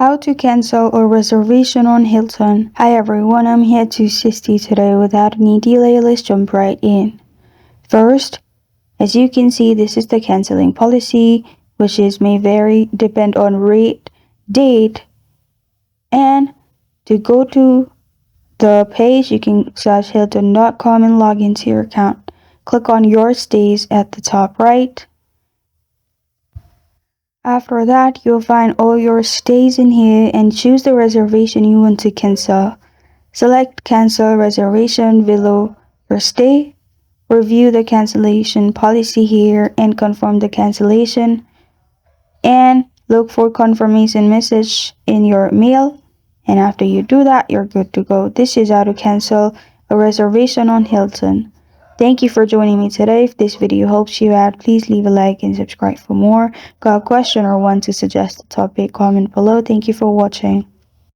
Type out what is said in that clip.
How to cancel a reservation on Hilton. Hi everyone, I'm here to assist you today. Without any delay, let's jump right in. First, as you can see, this is the canceling policy, which may vary depend on rate, date, and to go to the page, you can search hilton.com and log into your account. Click on your stays at the top right. After that, you'll find all your stays in here and choose the reservation you want to cancel. Select cancel reservation below your stay. Review the cancellation policy here and confirm the cancellation. And look for confirmation message in your mail. And after you do that, you're good to go. This is how to cancel a reservation on Hilton. Thank you for joining me today. If this video helps you out, please leave a like and subscribe for more. Got a question or want to suggest a topic, comment below. Thank you for watching.